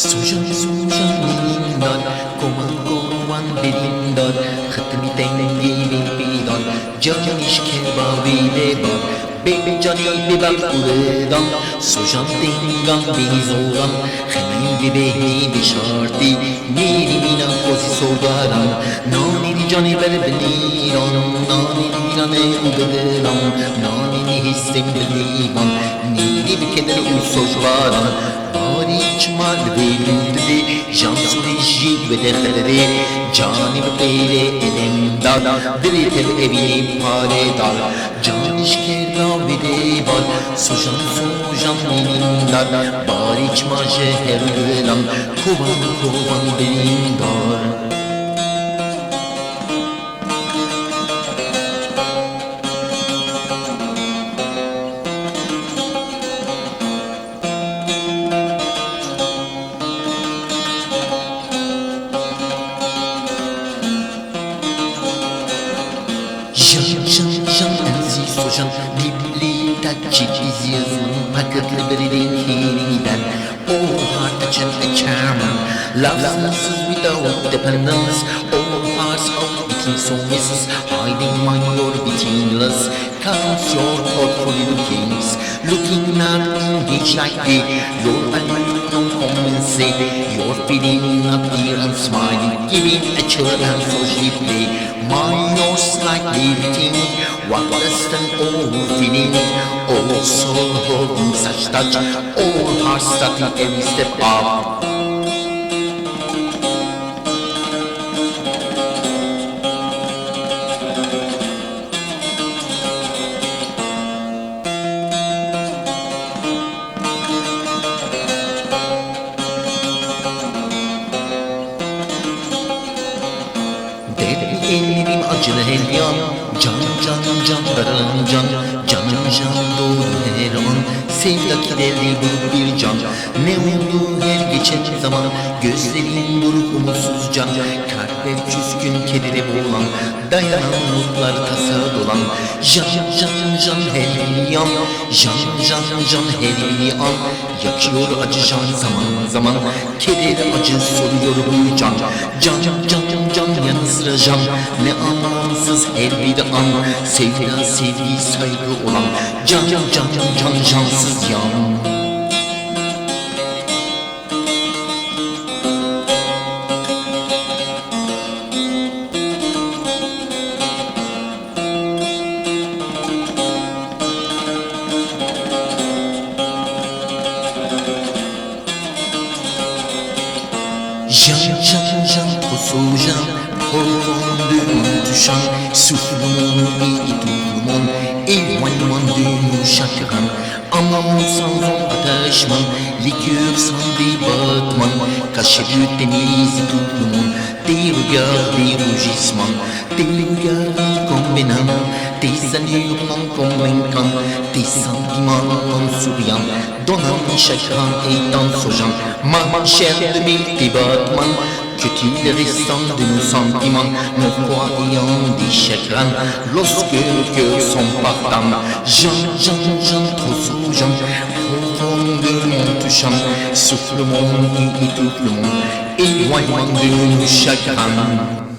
Sujan sujan lindon, koman koman belindon, khatmi tengi bidon, janish kebabi debon, baby jani bebab uredon, sujan tingan bizoran, khamin bebehi bisharti, niri mina kosi sogaran, nani jani berbeniron, nani nane ubederan, nani hissim belibon, niri bikeder usoşvaran. İçmal verildi, can süreci ve dertleri, canım böyle elimden, diriltir evini paredar, can işkerda ve devar, sujan sujan elimden, bari içmaje her gülen, kovan kovan benim dar. Jan enzi sojan Bibli taçi izyazın paketli birinin hiliden All heart touching a charm Loveless without dependence All hearts out between so misses Hiding my your between us Counts your portfolio kings Looking at each like me Your unknown convincing Your feeling not dear and smiling Giving a chill and so cheaply Mine yours like living What less than all feeling All soul holding such touch All hearts starting every step up Ellerim acılı helyan Can canlarım can Canım can doğru her an Sevdakileri vurur bir can Ne oldu her geçen zaman Gözlerin buruk umutsuz can Kalpler küskün kedere boğulan Dayanan umutlar tasa dolan Can her bir yan Can her bir an Yakıyor acı can zaman zaman Keder acı soruyor bu can Can yanı sıra can Ne anlamsız her bir an Sevda sevgi saygı olan Can cansız yan Can tosujan Horondun düşan Suflumun itulman Elmayman dünü şakran Amam sanzon ateşman Likür sandi batman Kaşırı deniz itulman Des regards, des rougissements Des regards convenants Des allures non convaincants Des sentiments non souriants Donnant chagrin et dansant Ma chair de mille battements Que-t-il restant de nos sentiments Nos croyants des chagrins Lorsque nos cœurs sont partants Jean, trop sougeant Profondément touchant Souffle le monde et étouffe le monde Éloignement de nos chagrins